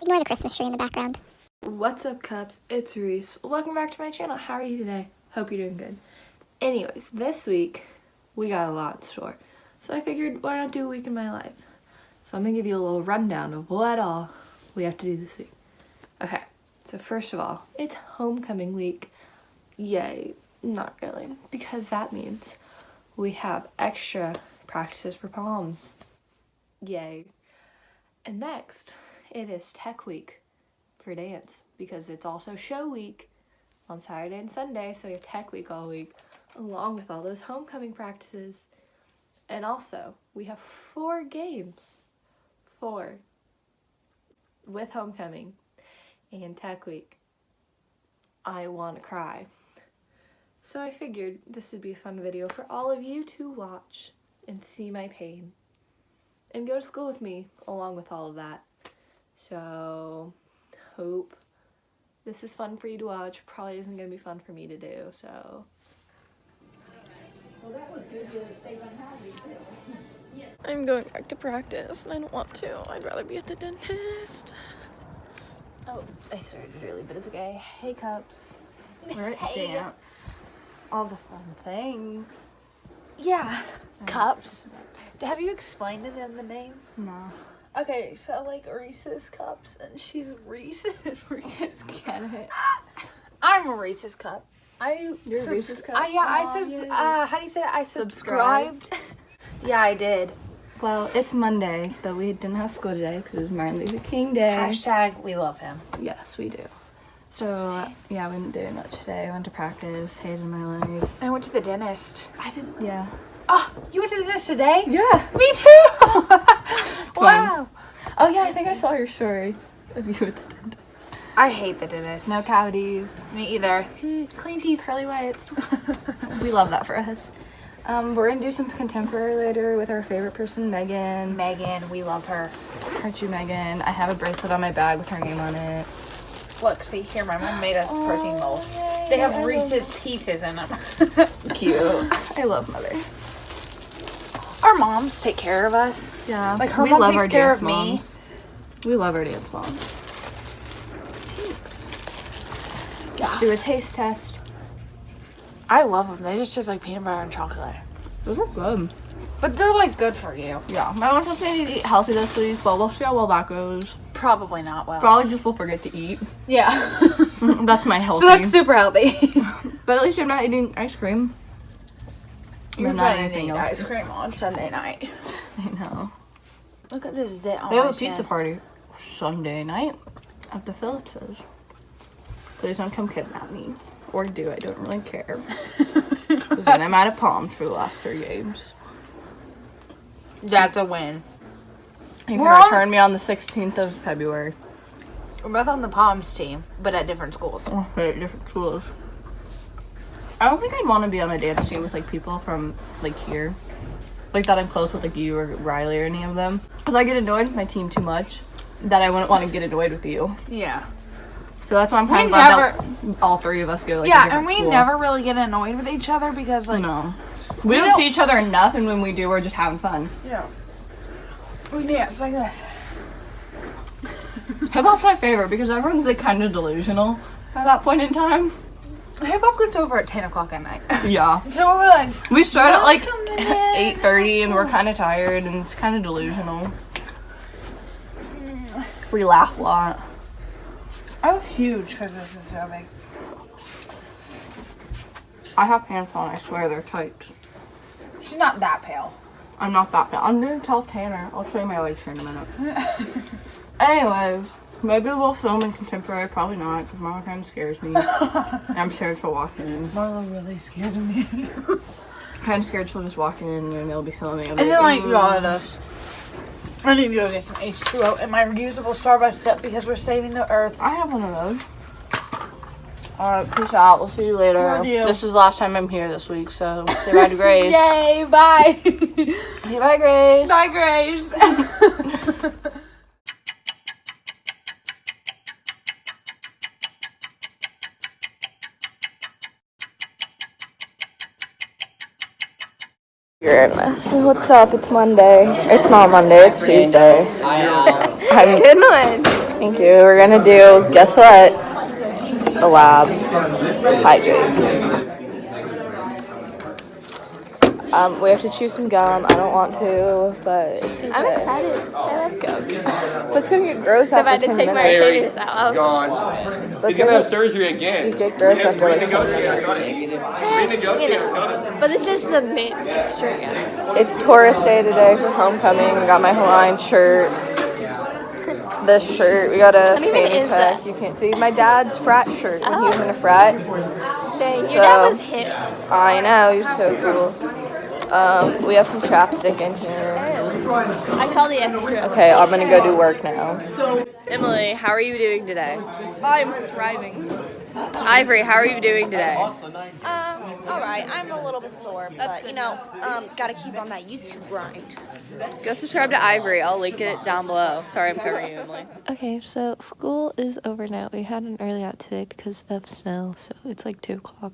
Ignore the Christmas tree in the background. What's up, Cups? It's Reese. Welcome back to my channel. How are you today? Hope you're doing good. Anyways, this week we got a lot in store. So I figured, why not do a week in my life? So I'm going to give you a little rundown of what all we have to do this week. Okay, so first of all, it's homecoming week. Yay. Not really, because that means we have extra practices for palms. Yay. And next, it is tech week for dance, because it's also show week on Saturday and Sunday, so we have tech week all week, along with all those homecoming practices. And also, we have 4 games. 4. With homecoming and tech week. I want to cry. So I figured this would be a fun video for all of you to watch and see my pain and go to school with me along with all of that. So hope this is fun for you to watch. Probably isn't going to be fun for me to do, so. Well, that was good to save on housing too. Yes. I'm going back to practice and I don't want to. I'd rather be at the dentist. Oh, I started early, but it's okay. Hey, Cups. We're at dance. All the fun things. Yeah, cups. Have you explained to them the name? No. Okay, so like Reese's Cups, and she's Reese. Reese's Get it? I'm a Reese's Cup. You're a Reese's Cup? How do you say that? I subscribed. Yeah, I did. Well, it's Monday, but we didn't have school today because it was Martin Luther King Day. Hashtag we love him. Yes, we do. So, yeah, we didn't do much today. I went to practice, hated my leg. I went to the dentist. I didn't, yeah. Oh, you went to the dentist today? Yeah. Me too! Wow. Oh, yeah, I think I saw your story of you at the dentist. I hate the dentist. No cavities. Me either. Clean teeth, pearly whites. We love that for us. We're gonna do some contemporary later with our favorite person, Megan. Megan, we love her. Aren't you, Megan? I have a bracelet on my bag with her name on it. Look, see here, my mom made us protein bowls. Yay, They have Reese's Pieces in them. Cute. I love Mother. Our moms take care of us. Yeah. Like her we mom love takes our care dance of me. moms. We love our dance moms. Thanks. Let's do a taste test. I love them. They just taste like peanut butter and chocolate. Those are good. But they're like good for you. Yeah. My mom told me to eat healthy this week, but we'll see how well that goes. Probably not well. Probably just will forget to eat. Yeah. That's my healthy. So that's super healthy. But at least I'm not eating ice cream. You're not gonna anything eat else. ice cream on Sunday night. I know. Look at this zit on We have my a pizza chin. party Sunday night at the Phillips's. Please don't come kidnap me. Or do, I don't really care. Because then I'm out of palms for the last 3 games. That's a win. You can We're on- return me on the 16th of February. We're both on the Palms team, but at different schools. Oh, we're at different schools. I don't think I'd want to be on a dance team with like people from like here. Like that I'm close with, like you or Riley or any of them. Because I get annoyed with my team too much. That I wouldn't want to get annoyed with you. Yeah. So that's why I'm kind of glad never- that all 3 of us go like a Yeah, different and we school. never really get annoyed with each other because like No. We don't see each other enough, and when we do, we're just having fun. Yeah. We dance like this. Hip hop's my favorite because everyone's like kind of delusional at that point in time. Hip hop gets over at 10 o'clock at night. Yeah. So we're like, We start at like Welcome to the- 8:30 and we're kind of tired and it's kind of delusional. We laugh a lot. I was huge because this is so big. I have pants on, I swear they're tight. She's not that pale. I'm not that bad. I'm gonna tell Tanner. I'll show you my legs here in a minute. Anyways, maybe we'll film in contemporary. Probably not, because Mama kind of scares me. And I'm scared she'll walk in. Marla really scared of me. Kind of scared she'll just walk in and they'll be filming. And then like yell at us. I need to go get some H2O and my reusable Starbucks cup because we're saving the earth. I have one of those. Alright, peace out. We'll see you later. Love you. This is the last time I'm here this week, so say bye to Grace. Yay, bye. Say bye, Grace. Bye, Grace. Goodness. What's up? It's Monday. It's not Monday, it's Tuesday. I'm getting one. Thank you. We're gonna do, guess what? The lab. Hydrate. We have to chew some gum. I don't want to, but it's okay. I'm excited. I love gum. But it's gonna get gross So if I after had to 10 take my minutes. retainers out, I was Gone. But He's gonna have surgery again. You get gross after like 10 minutes. Renegotiate. But this is the mint straight up. It's tourist day today for homecoming. We got my Hawaiian shirt. This shirt. We got a How many fanny is pack. that? You can't see. My dad's frat shirt when he was in a frat. Dang, your So- dad was hip. I know. He's so cool. We have some chapstick in here. I call the extra. Okay, I'm gonna go do work now. Emily, how are you doing today? I'm thriving. Ivory, how are you doing today? All right. I'm a little bit sore, but gotta keep on that YouTube grind. Go subscribe to Ivory. I'll link it down below. Sorry, I'm covering you, Emily. Okay, so school is over now. We had an early out today because of snow, so it's like 2 o'clock.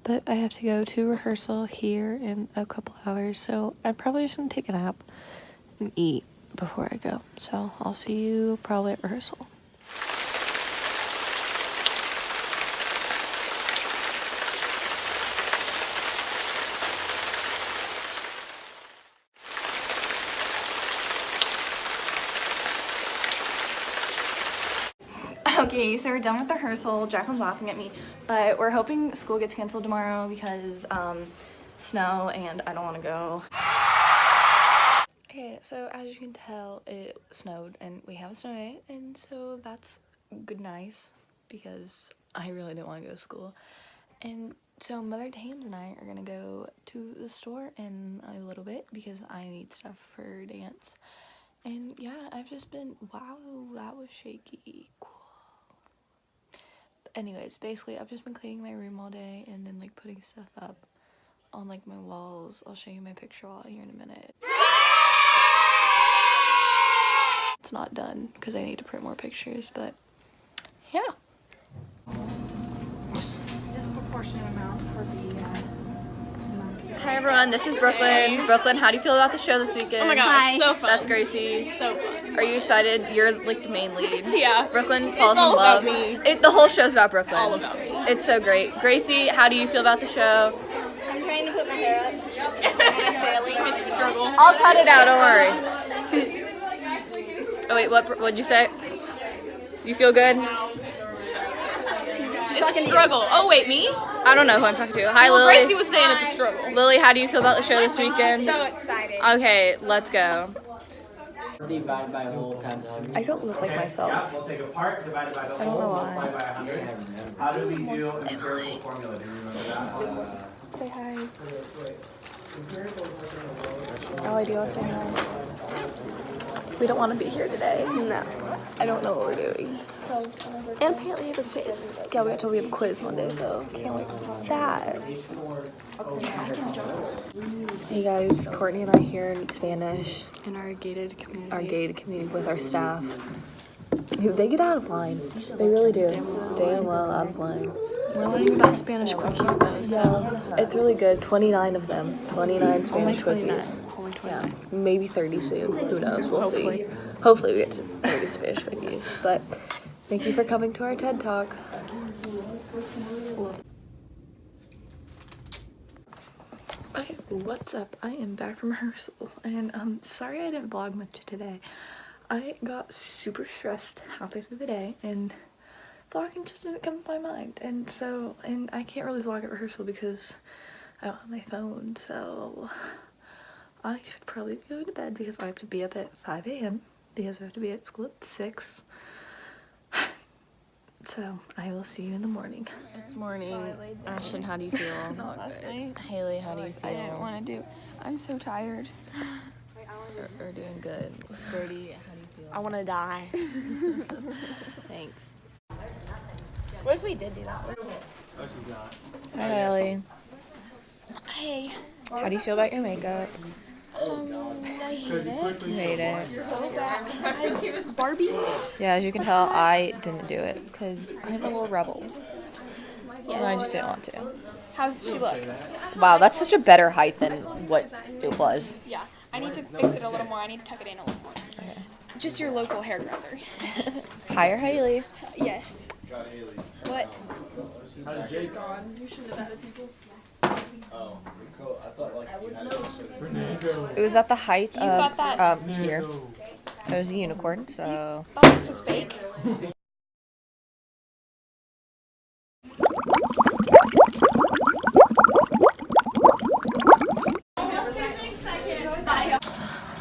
But I have to go to rehearsal here in a couple hours, so I'm probably just going to take a nap and eat before I go. So I'll see you probably at rehearsal. Okay, so we're done with the rehearsal. Jacqueline's laughing at me, but we're hoping school gets canceled tomorrow because snow and I don't want to go. Okay, so as you can tell, it snowed and we have a snow day, and so that's good, nice, because I really didn't want to go to school. And so Mother Thames and I are gonna go to the store in a little bit because I need stuff for dance. And yeah, I've just been, wow, that was shaky. Cool. Anyways, basically, I've just been cleaning my room all day and then like putting stuff up on like my walls. I'll show you my picture wall here in a minute. It's not done because I need to print more pictures, but yeah. Disproportionate amount for the. Hi everyone, this is Brooklyn. Brooklyn, how do you feel about the show this weekend? Oh my gosh, Hi. so fun. That's Gracie. So fun. Are you excited? You're like the main lead. Yeah. Brooklyn falls all in love. about me. The whole show's about Brooklyn. All about me. It's so great. Gracie, how do you feel about the show? I'm trying to put my hair up. It's a struggle. I'll cut it out, don't worry. Oh wait, what'd you say? You feel good? It's a struggle. Oh wait, me? I don't know who I'm talking to. Hi Well, Lily. Gracie was saying it's a struggle. Lily, how do you feel about the show this weekend? So excited. Okay, let's go. Divided by whole times 100. I don't look like myself. We'll take a part divided by the I don't know whole why. multiplied by 100. How do we do empirical formula? Do you remember that? Say hi. Ellie, do you want to say hi? We don't want to be here today. No. I don't know what we're doing. And apparently I have a quiz. Yeah, we got told we have a quiz Monday, so can't wait for that. Hey guys, Courtney and I here in Spanish. In our gated community. Our gated community with our staff. They get out of line. They really do. Damn well out of line. We're learning about Spanish quickies though, so Yeah, it's really good. 29 of them. 29 Spanish 29. quickies. Only 29. Yeah, maybe 30 soon. Who knows? We'll Hopefully. see. Hopefully we get to 30 Spanish quickies. But thank you for coming to our TED Talk. Okay, what's up? I am back from rehearsal, and I'm sorry I didn't vlog much today. I got super stressed halfway through the day, and vlogging just didn't come to my mind. And I can't really vlog at rehearsal because I don't have my phone, so I should probably go to bed because I have to be up at 5 a.m. because I have to be at school at 6. So I will see you in the morning. It's morning. Ashton, how do you feel? Not good. Haley, how do you feel? I didn't want to do. I'm so tired. We're doing good. Birdie, how do you feel? I want to die. Thanks. What if we did do that? Hi, Haley. Hey. How do you feel about your makeup? I hate it. You hate it. So bad. Barbie? Yeah, as you can tell, I didn't do it because I'm a little rebel. And I just didn't want to. How does she look? Wow, that's such a better height than what it was. Yeah, I need to fix it a little more. I need to tuck it in a little more. Okay. Just your local hairdresser. Hire Haley. Yes. What? It was at the height of thought that- here. It was a unicorn, so Thought this was fake.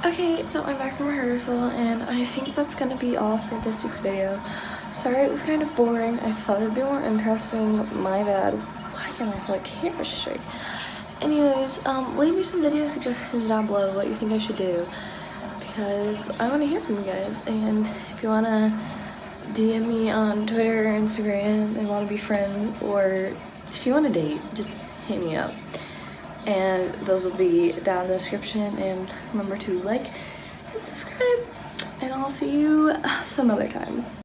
Okay, so I'm back from rehearsal, and I think that's gonna be all for this week's video. Sorry it was kind of boring. I thought it'd be more interesting. My bad. Why can't I hold camera straight? Anyways, leave me some video suggestions down below what you think I should do, because I want to hear from you guys. And if you want to DM me on Twitter or Instagram and want to be friends, or if you want to date, just hit me up. And those will be down in the description, and remember to like and subscribe, and I'll see you some other time.